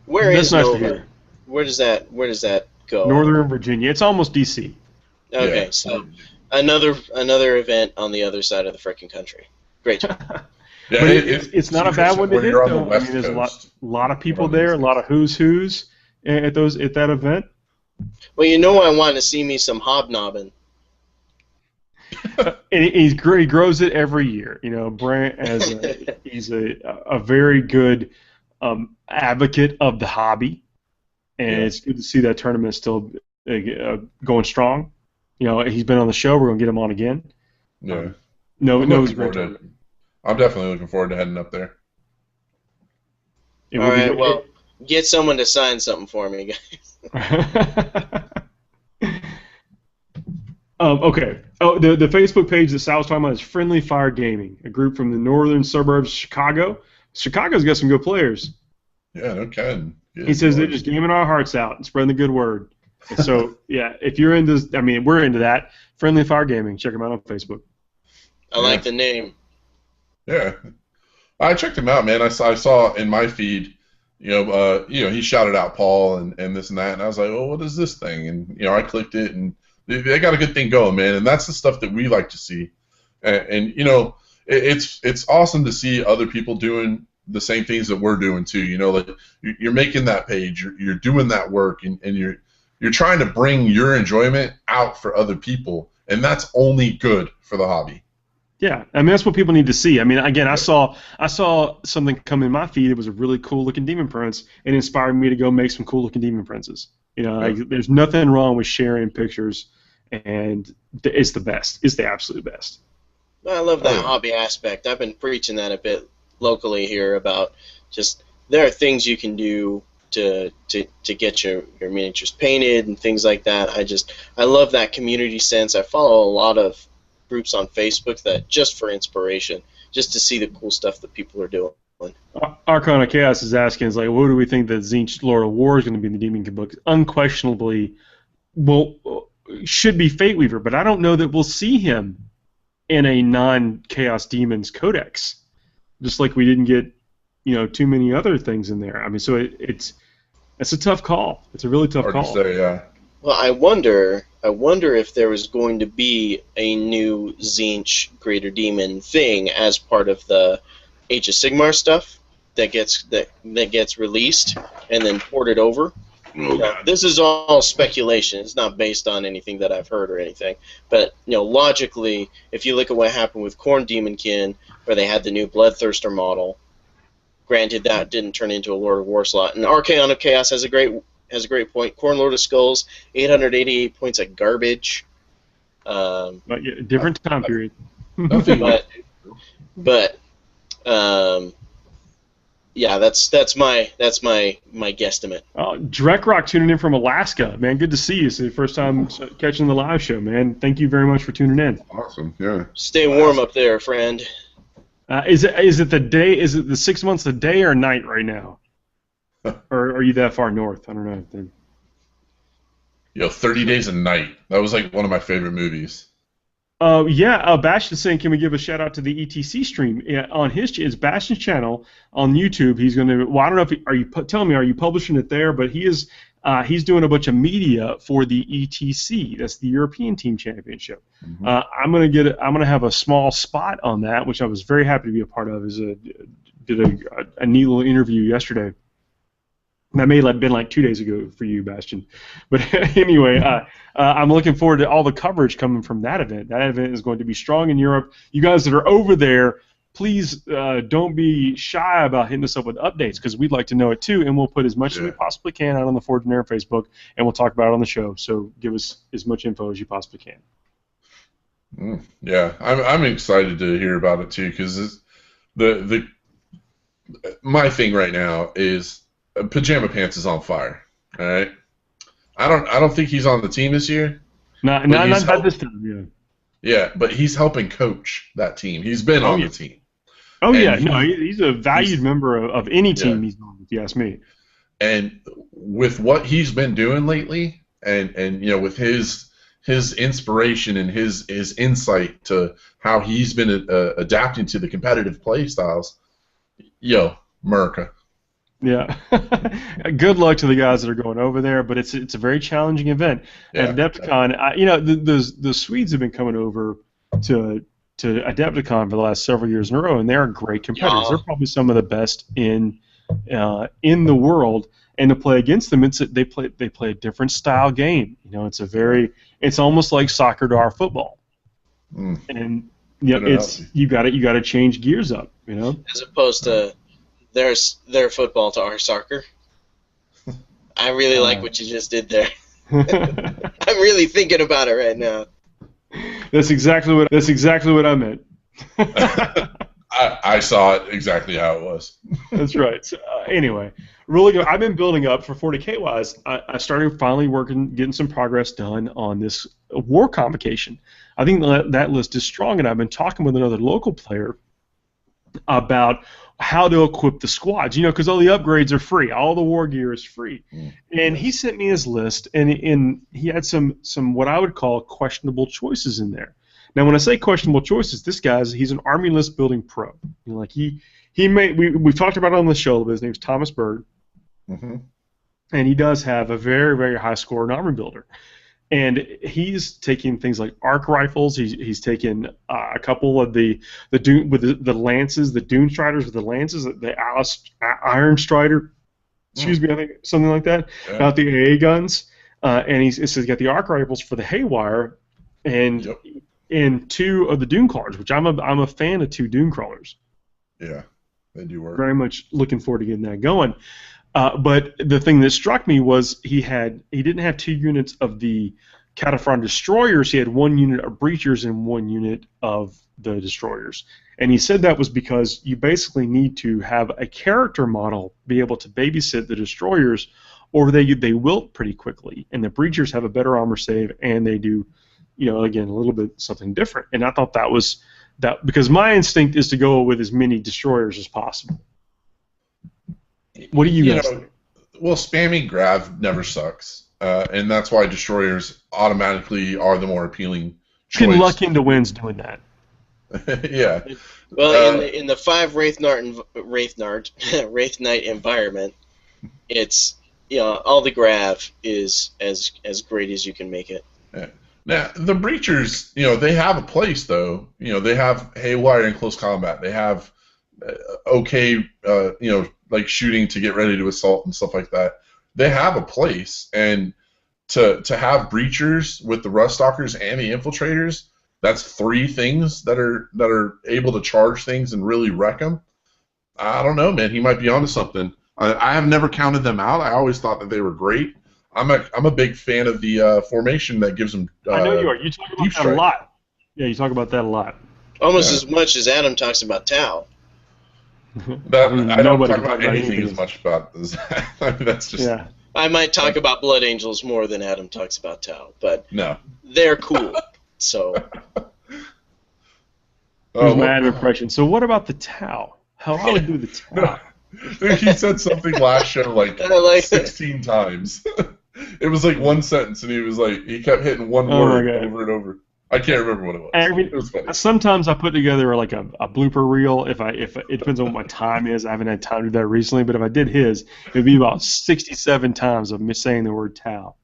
Where is That's nice to Nova? hear. Where does that go? Northern Virginia. It's almost DC. Okay, Yeah. so another event on the other side of the frickin' country. Great job. Yeah, But it's not a bad one to when hit, you're on the though. I West mean, there's Coast. a lot of people on the there, a East lot of who's at that event. Well, I want to see me some hobnobbing. And he grows it every year. Brant he's a very good advocate of the hobby, and Yeah. it's good to see that tournament still going strong. He's been on the show. We're gonna get him on again. Yeah. No, I'm no, looking forward to- I'm definitely looking forward to heading up there. it All will be right, good. well, get someone to sign something for me, guys. Okay. Oh, the Facebook page that Sal was talking about is Friendly Fire Gaming, a group from the northern suburbs of Chicago. Chicago's got some good players. Yeah, no kidding. He says they're just gaming our hearts out and spreading the good word. And so, yeah, if you're into, we're into that. Friendly Fire Gaming. Check them out on Facebook. I like the name. Yeah, I checked him out, man. I saw in my feed, he shouted out Paul and this and that, and I was like, well, what is this thing? And I clicked it, and They got a good thing going, man, and that's the stuff that we like to see. And you know, it's awesome to see other people doing the same things that we're doing too. You know, like you're making that page, you're doing that work, and you're trying to bring your enjoyment out for other people, and that's only good for the hobby. Yeah, I mean that's what people need to see. I mean, again, I saw something come in my feed. It was a really cool looking demon prince, and it inspired me to go make some cool looking demon princes. You know, like, there's nothing wrong with sharing pictures, and it's the best. It's the absolute best. I love that hobby aspect. I've been preaching that a bit locally here about just there are things you can do to get your miniatures painted and things like that. I love that community sense. I follow a lot of groups on Facebook that just for inspiration, just to see the cool stuff that people are doing. Archon of Chaos is asking, like, what do we think that Tzeentch Lord of War is going to be in the Demon King book? Unquestionably, should be Fate Weaver, but I don't know that we'll see him in a non-Chaos Demons codex, just like we didn't get, too many other things in there. I mean, so it's a tough call. It's a really tough call. Hard to say, yeah. Well, I wonder if there was going to be a new Tzeentch Greater Demon thing as part of the Age of Sigmar stuff that gets released and then ported over. This is all speculation. It's not based on anything that I've heard or anything. But logically, if you look at what happened with Khorne Demonkin, where they had the new Bloodthirster model, granted that didn't turn into a Lord of War slot, and Archaon of Chaos has a great point. Khorne Lord of Skulls, 888 points of garbage. But yeah, different time period. but yeah, that's my guesstimate. Dreckrock tuning in from Alaska, man. Good to see you. It's the first time catching the live show, man. Thank you very much for tuning in. Awesome, yeah. Stay warm up there, friend. Is it the day? Is it the 6 months a day or night right now? Or are you that far north? I don't know. 30 Days a Night. That was like one of my favorite movies. Bash is saying, can we give a shout out to the ETC stream on his Bastion's channel on YouTube? He's going to. Well, I don't know if are you publishing it there? But he's doing a bunch of media for the ETC. That's the European Team Championship. Mm-hmm. I'm gonna have a small spot on that, which I was very happy to be a part of. Did a neat little interview yesterday. That may have been like 2 days ago for you, Bastion. But anyway, I'm looking forward to all the coverage coming from that event. That event is going to be strong in Europe. You guys that are over there, please don't be shy about hitting us up with updates, because we'd like to know it too, and we'll put as much as we possibly can out on the Forge and Air Facebook, and we'll talk about it on the show. So give us as much info as you possibly can. Yeah, I'm excited to hear about it too, because my thing right now is Pajama Pants is on fire. All right, I don't think he's on the team this year. Not this time. Yeah, but he's helping coach that team. He's been on the team. Oh, he's a valued member of any team he's on, if you ask me. And with what he's been doing lately, and with his inspiration and his insight to how he's been adapting to the competitive play styles, America. Yeah. Good luck to the guys that are going over there, but it's a very challenging event. At Adepticon, the Swedes have been coming over to Adepticon for the last several years in a row, and they're great competitors. They're probably some of the best in the world, and to play against them, they play a different style game. It's almost like soccer to our football, and you got to change gears up, as opposed to their football to our soccer. I really like what you just did there. I'm really thinking about it right now. That's exactly what I meant. I saw it exactly how it was. That's right. So, anyway, really good. I've been building up for 40K wise. I started finally getting some progress done on this war convocation. I think that list is strong, and I've been talking with another local player about how to equip the squads, because all the upgrades are free, all the war gear is free, and he sent me his list, and he had some what I would call questionable choices in there. Now, when I say questionable choices, he's an army list building pro. We've talked about it on the show. His name's Thomas Bird, and he does have a very, very high score in army builder. And he's taking things like arc rifles. He's taken a couple of the Dune with the lances, the Dune Striders with the lances, the Iron Strider. Excuse me, I think something like that. Yeah. Got the AA guns, and he's got the arc rifles for the Haywire, and two of the Dune crawlers, which I'm a fan of 2 Dune crawlers. Yeah, they do work. Very much looking forward to getting that going. But the thing that struck me was he didn't have 2 units of the Cataphrone destroyers. He had 1 unit of breachers and 1 unit of the destroyers. And he said that was because you basically need to have a character model be able to babysit the destroyers, or they wilt pretty quickly. And the breachers have a better armor save, and they do, again, a little bit something different. And I thought that was that because my instinct is to go with as many destroyers as possible. What do you guys think? Well, spamming grav never sucks, and that's why destroyers automatically are the more appealing choice. You can luck into wins doing that. Yeah. Well, in the 5 Wraith Knight environment, it's all the grav is as great as you can make it. Yeah. Now the breachers, they have a place though. They have Haywire in close combat. They have like shooting to get ready to assault and stuff like that. They have a place, and to have breachers with the Ruststalkers and the Infiltrators, that's 3 things that are able to charge things and really wreck them. I don't know, man. He might be onto something. I have never counted them out. I always thought that they were great. I'm a big fan of the formation that gives them. I know you are. You talk about that a lot. Yeah, you talk about that a lot. Almost as much as Adam talks about Tau. I don't talk about anything as much about this. I mean, that's just. Yeah. I might talk about Blood Angels more than Adam talks about Tau, but no, they're cool. So. Here's my Adam impression. So what about the Tau? How I would do the Tau? He said something last show like 16 times. It was like one sentence, and he kept hitting one word over and over. I can't remember what it was. It was funny. Sometimes I put together like a blooper reel. If it depends on what my time is. I haven't had time to do that recently, but if I did his, it would be about 67 times of me saying the word Tau.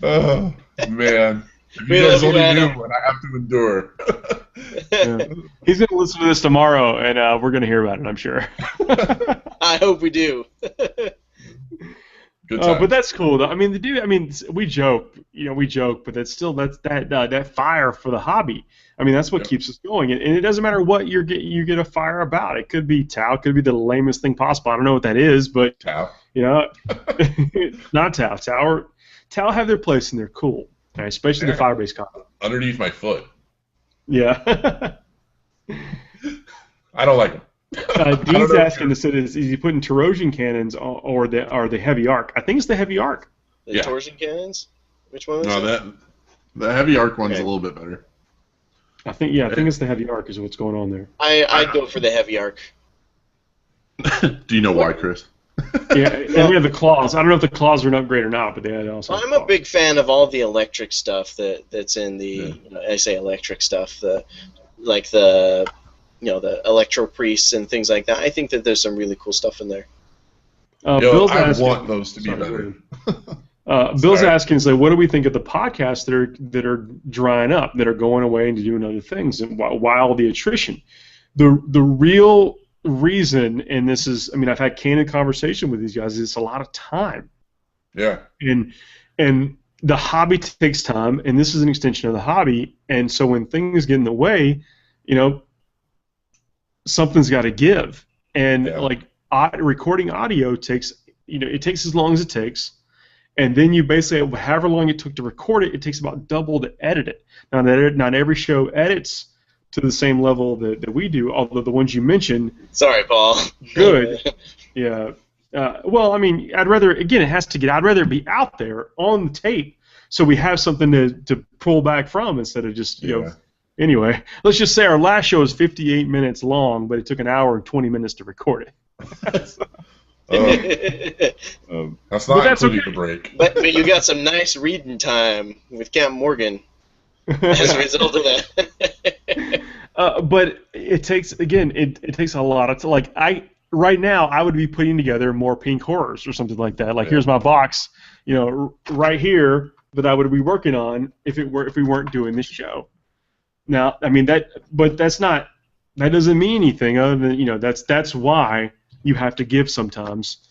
Oh man, you guys only knew what I have to endure. Yeah. He's going to listen to this tomorrow, and we're going to hear about it, I'm sure. I hope we do. Good time. But that's cool, though. I mean, we joke, but that fire for the hobby. I mean, that's what keeps us going, and it doesn't matter what you get a fire about. It could be Tau, it could be the lamest thing possible. I don't know what that is, but Tau. Not Tau. Tau have their place, and they're cool, right? Especially the fire-based combat. Underneath my foot. Yeah. I don't like them. Dean's asking us, is he putting torsion cannons or the heavy arc? I think it's the heavy arc. The torsion cannons? Which one is that? The heavy arc one's a little bit better. I think it's the heavy arc is what's going on there. I'd go for the heavy arc. Do you know why, Chris? Yeah, and we have the claws. I don't know if the claws are an upgrade or not, but they also. I'm a big fan of all the electric stuff that's in the. I say electric stuff. The electro priests and things like that. I think that there's some really cool stuff in there. Bill's I asking, want those to be better. Bill's asking, what do we think of the podcasts that are drying up, that are going away and doing other things, and why all the attrition? The real reason, and this is, I've had candid conversation with these guys, it's a lot of time. Yeah. And the hobby takes time, and this is an extension of the hobby, and so when things get in the way, something's got to give. And recording audio takes, it takes as long as it takes, and then you basically, however long it took to record it, it takes about double to edit it. Now, not every show edits to the same level that we do, although the ones you mentioned. Sorry, Paul. Good. Yeah. Well, I'd rather, again, it has to get, I'd rather be out there on the tape so we have something to pull back from instead of just, Anyway, let's just say our last show was 58 minutes long, but it took an hour and 20 minutes to record it. That's not including the break. But you got some nice reading time with Captain Morgan as a result of that. But it takes, again, it takes a lot of right now I would be putting together more pink horrors or something like that. Here's my box, right here that I would be working on if we weren't doing this show. Now, I mean but that doesn't mean anything other than that's why you have to give sometimes,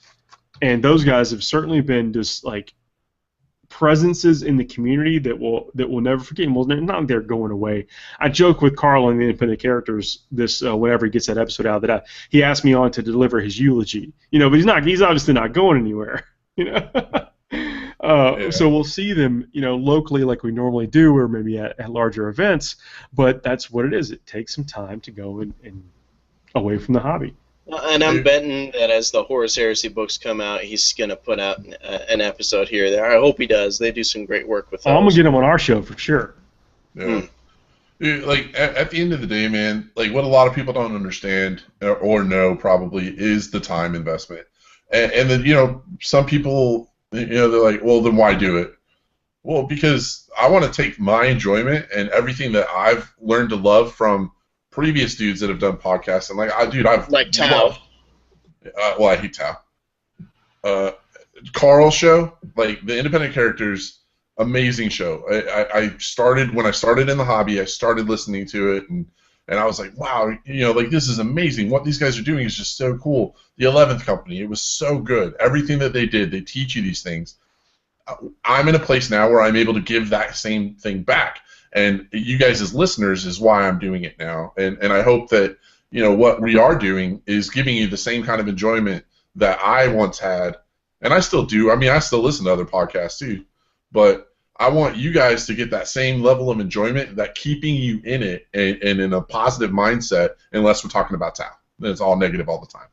and those guys have certainly been just like presences in the community that we'll never forget. And they're not they're going away. I joke with Carl on the Independent Characters this whenever he gets that episode out that he asked me on to deliver his eulogy, but he's obviously not going anywhere, So we'll see them, locally like we normally do, or maybe at larger events. But that's what it is. It takes some time to go and away from the hobby. And I'm betting that as the Horus Heresy books come out, he's going to put out an episode here or there. I hope he does. They do some great work with those. I'm going to get him on our show for sure. Yeah. Dude, like, at the end of the day, man, like, what a lot of people don't understand or know probably is the time investment. And then, some people, they're like, well, then why do it? Well, because I want to take my enjoyment and everything that I've learned to love from previous dudes that have done podcasts, and I've like Tao. Well, I hate Tao. Carl's show, like the Independent Characters, amazing show. I started when I started in the hobby. I started listening to it, and I was like, wow, like this is amazing. What these guys are doing is just so cool. The 11th Company, it was so good. Everything that they did, they teach you these things. I'm in a place now where I'm able to give that same thing back. And you guys as listeners is why I'm doing it now. And I hope that, what we are doing is giving you the same kind of enjoyment that I once had. And I still do. I mean, I still listen to other podcasts too. But I want you guys to get that same level of enjoyment, that keeping you in it and in a positive mindset, unless we're talking about Tao. Then it's all negative all the time.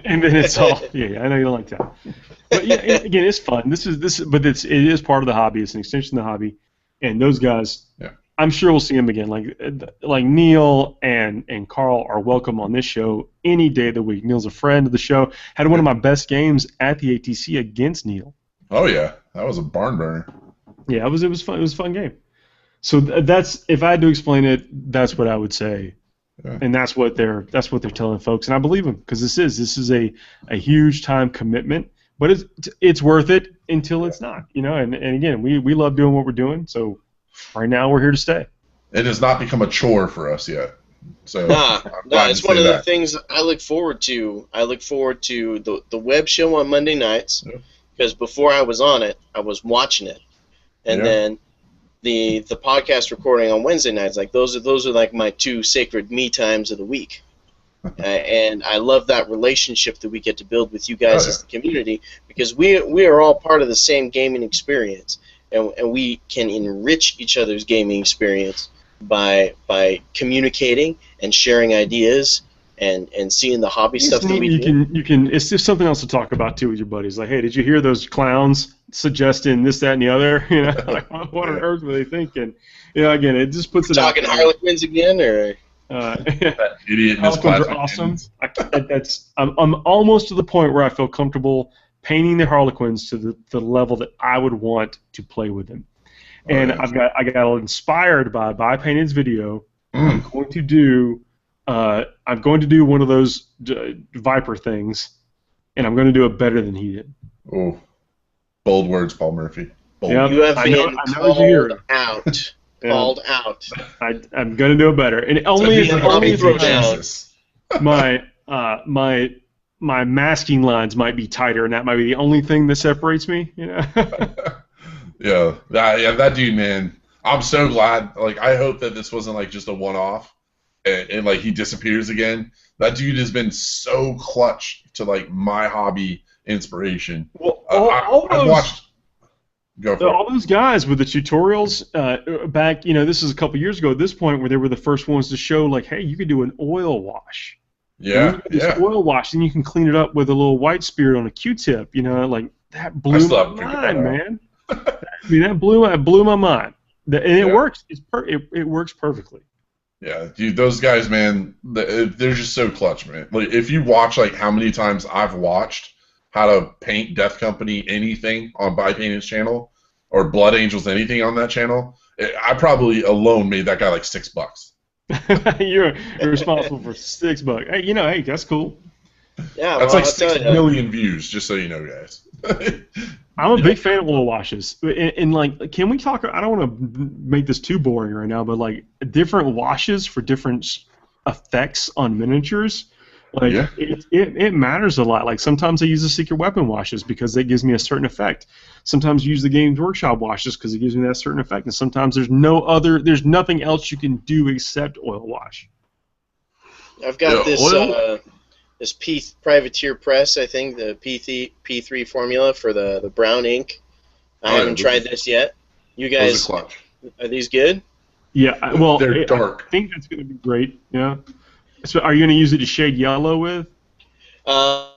And then it's all, I know you don't like Tao. But yeah, again, it's fun. But it is part of the hobby. It's an extension of the hobby. And those guys, I'm sure we'll see them again. Like Neil and Carl are welcome on this show any day of the week. Neil's a friend of the show. Had one of my best games at the ATC against Neil. Oh yeah, that was a barn burner. Yeah, it was fun. It was a fun game. So that's, if I had to explain it, that's what I would say, and that's what they're telling folks, and I believe them, because this is a huge time commitment. But it's worth it until it's not, And again, we love doing what we're doing. So right now we're here to stay. It has not become a chore for us yet. So it's one of the things I look forward to. I look forward to the web show on Monday nights, because before I was on it, I was watching it, and then the podcast recording on Wednesday nights. Like those are like my two sacred me times of the week. And I love that relationship that we get to build with you guys as the community, because we are all part of the same gaming experience, and we can enrich each other's gaming experience by communicating and sharing ideas and seeing the hobby stuff that we do. You can. It's just something else to talk about too with your buddies. Like, hey, did you hear those clowns suggesting this, that, and the other? Like, what on earth were they thinking? Again, it just puts it. Talking Harlequins again, or. That idiot Harlequins are awesome. I'm almost to the point where I feel comfortable painting the Harlequins to the level that I would want to play with them. And I got inspired by Painted's video. I'm going to do one of those Viper things, and I'm going to do it better than he did. Oh, bold words, Paul Murphy. Bold. Yep. You have been called out. Called out. I'm gonna do it better, and only if my masking lines might be tighter, and that might be the only thing that separates me. That dude, man. I'm so glad. Like, I hope that this wasn't like just a one-off, and like he disappears again. That dude has been so clutch to like my hobby inspiration. Well, I've watched. All those guys with the tutorials back, this is a couple years ago at this point, where they were the first ones to show, like, hey, you could do an oil wash. Oil wash, and you can clean it up with a little white spirit on a Q-tip. Like, that blew my mind, man. That blew my mind. And it works. It works perfectly. Yeah, dude, those guys, man, they're just so clutch, man. Like, if you watch, like, how many times I've watched how to paint Death Company anything on By Painted's channel, or Blood Angels anything on that channel, I probably alone made that guy like $6. You're responsible for $6. Hey, hey, that's cool. Yeah, that's like 6 million views, just so you know, guys. I'm a big fan of oil washes. And like, can we talk? I don't want to make this too boring right now, but like different washes for different effects on miniatures. Like it matters a lot. Like sometimes I use the secret weapon washes because it gives me a certain effect. Sometimes I use the Games Workshop washes because it gives me that certain effect. And sometimes there's nothing else you can do except oil wash. I've got this Privateer Press, I think, the P3 formula for the brown ink. I haven't tried this yet. You guys, are these good? Yeah, they're dark. I think that's going to be great. Yeah. So, are you going to use it to shade yellow with? I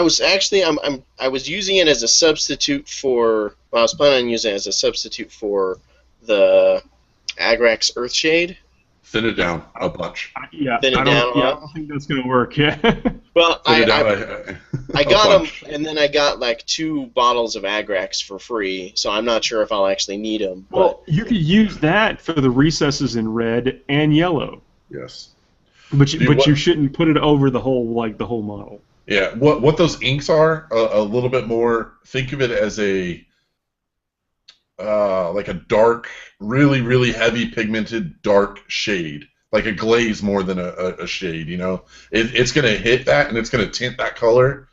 was actually I was using it as a substitute for. Well, I was planning on using it as a substitute for the Agrax Earthshade. Thin it down a bunch. I don't think that's going to work. Yeah. Well, I got them, and then I got like 2 bottles of Agrax for free, so I'm not sure if I'll actually need them. Well, you could use that for the recesses in red and yellow. Yes. But you shouldn't put it over the whole model. Yeah. What those inks are a little bit more. Think of it as a like a dark, really, really heavy pigmented dark shade, like a glaze more than a shade. You know, it's going to hit that and it's going to tint that color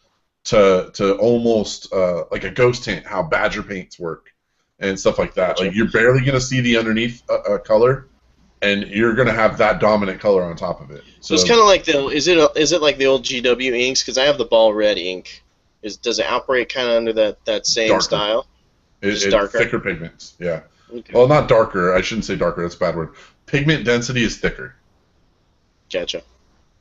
to almost like a ghost tint, how Badger paints work and stuff like that. Like you're barely going to see the underneath color, and you're going to have that dominant color on top of it. So it's kind of like is it like the old GW inks? Because I have the ball red ink. Does it operate kind of under that same darker style? It's darker. Thicker pigments, yeah. Okay. Well, not darker. I shouldn't say darker. That's a bad word. Pigment density is thicker. Gotcha.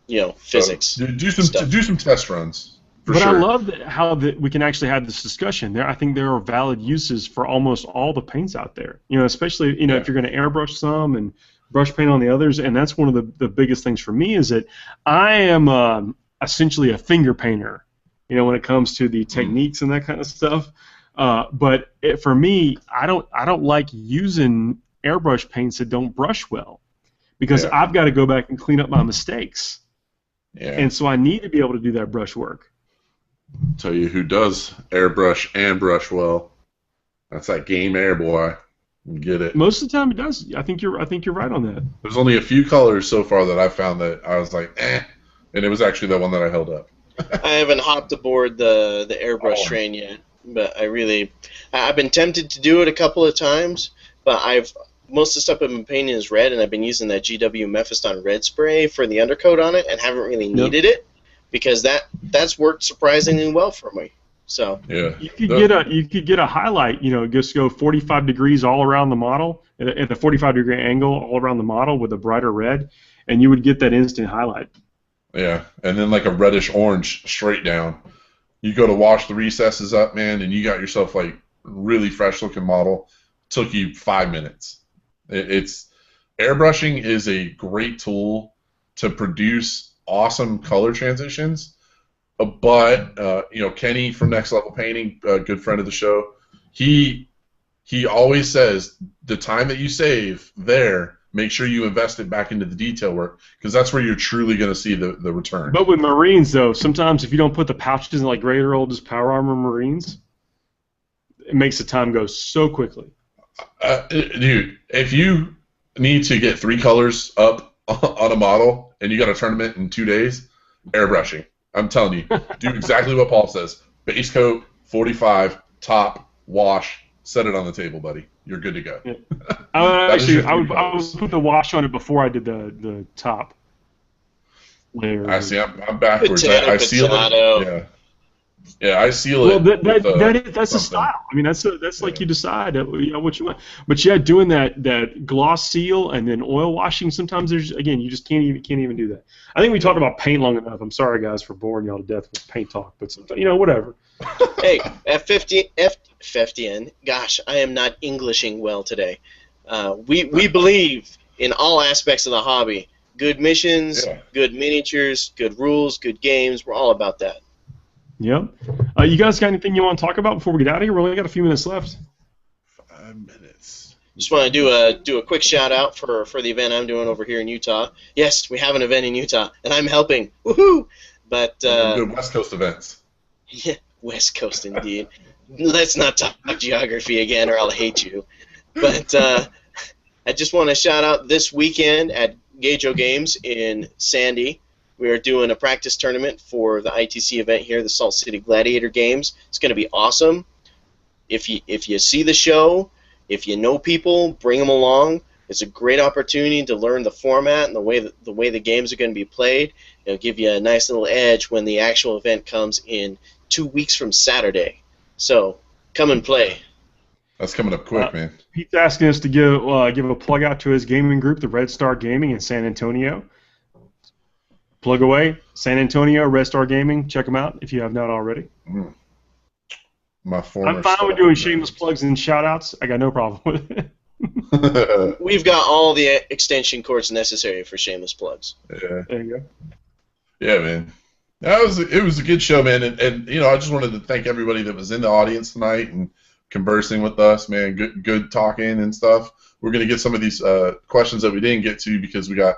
You know, physics. So do some test runs. But sure. I love how we can actually have this discussion. I think there are valid uses for almost all the paints out there. You know, especially if you're going to airbrush some and brush paint on the others. And that's one of the biggest things for me is that I am essentially a finger painter. You know, when it comes to the techniques and that kind of stuff. But for me, I don't like using airbrush paints that don't brush well, because I've got to go back and clean up my mistakes. Yeah. And so I need to be able to do that brush work. Tell you who does airbrush and brush well. That's that Game Air boy. Get it. Most of the time it does. I think you're right on that. There's only a few colors so far that I've found that I was like, and it was actually the one that I held up. I haven't hopped aboard the airbrush train yet. But I've been tempted to do it a couple of times, but most of the stuff I've been painting is red, and I've been using that GW Mephiston red spray for the undercoat on it, and haven't really needed it because that's worked surprisingly well for me. So you could get a highlight, just go 45 degrees all around the model at the 45-degree angle all around the model with a brighter red, and you would get that instant highlight. Yeah, and then like a reddish orange straight down. You go to wash the recesses up, man, and you got yourself like really fresh looking model. Took you 5 minutes. It's airbrushing is a great tool to produce awesome color transitions. But Kenny from Next Level Painting, a good friend of the show, he always says the time that you save there, make sure you invest it back into the detail work, because that's where you're truly going to see the return. But with Marines, though, sometimes if you don't put the pouches in like regular old just Power Armor Marines, it makes the time go so quickly. Dude, if you need to get 3 colors up on a model and you got a tournament in 2 days, airbrushing. I'm telling you, do exactly what Paul says. Base coat, 45, top, wash, set it on the table, buddy. You're good to go. Yeah. I would put the wash on it before I did the top layer. I see. I'm backwards. I seal it. Yeah, I seal it. Well, that's a style. I mean, that's like you decide what you want. But doing that gloss seal and then oil washing, sometimes you just can't even do that. I think we talked about paint long enough. I'm sorry, guys, for boring y'all to death with paint talk, but sometimes, whatever. Hey, FTN, gosh, I am not Englishing well today. We believe in all aspects of the hobby. Good missions, good miniatures, good rules, good games. We're all about that. Yep. You guys got anything you want to talk about before we get out of here? We only got a few minutes left. 5 minutes. Just want to do a quick shout out for the event I'm doing over here in Utah. Yes, we have an event in Utah, and I'm helping. Woohoo! But good West Coast events. Yeah, West Coast indeed. let's not talk geography again, or I'll hate you. But I just want to shout out this weekend at Gajo Games in Sandy. We are doing a practice tournament for the ITC event here, the Salt City Gladiator Games. It's going to be awesome. If you see the show, if you know people, bring them along. It's a great opportunity to learn the format and the way the games are going to be played. It'll give you a nice little edge when the actual event comes in 2 weeks from Saturday. So come and play. That's coming up quick, man. Pete's asking us to give a plug out to his gaming group, the Red Star Gaming in San Antonio. Plug away, San Antonio, Red Star Gaming. Check them out if you have not already. My former I'm fine with doing shameless plugs and shout-outs. I got no problem with it. We've got all the extension cords necessary for shameless plugs. Yeah. There you go. Yeah, man. It was a good show, man. And you know, I just wanted to thank everybody that was in the audience tonight and conversing with us, man. Good talking and stuff. We're gonna get some of these questions that we didn't get to because we got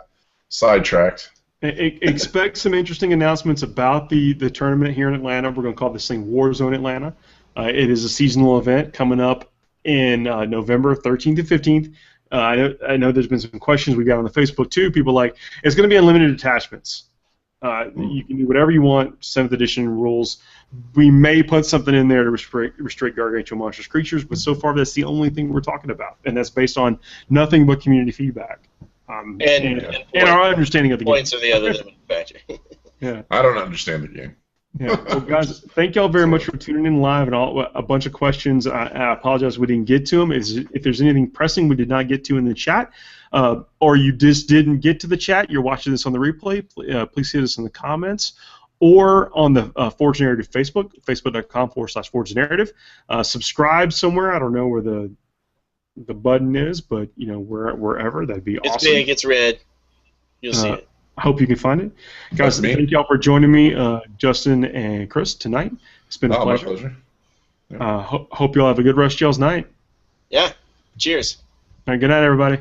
sidetracked. Expect some interesting announcements about the tournament here in Atlanta. We're going to call this thing Warzone Atlanta. It is a seasonal event coming up in November 13th to 15th. I know there's been some questions we got on the Facebook too. People like, it's going to be unlimited attachments. You can do whatever you want, 7th edition rules. We may put something in there to restrict gargantuan monstrous creatures, but so far that's the only thing we're talking about, and that's based on nothing but community feedback. And our understanding of the points game. are the other limiting factor. Yeah. I don't understand the game. Yeah. Well, guys, thank y'all very much for tuning in live and a bunch of questions. I apologize we didn't get to them. If there's anything pressing we did not get to in the chat, or you just didn't get to the chat, you're watching this on the replay, please hit us in the comments. Or on the Forge Narrative Facebook, facebook.com/ForgeNarrative. Subscribe somewhere. I don't know where the button is, but you know, wherever, that'd be awesome. It's big, it's red. You'll see it. I hope you can find it. Guys, thank y'all for joining me, Justin and Chris, tonight. It's been a pleasure. My pleasure. Yeah. Hope y'all have a good rest of y'all's night. Yeah. Cheers. All right, good night, everybody.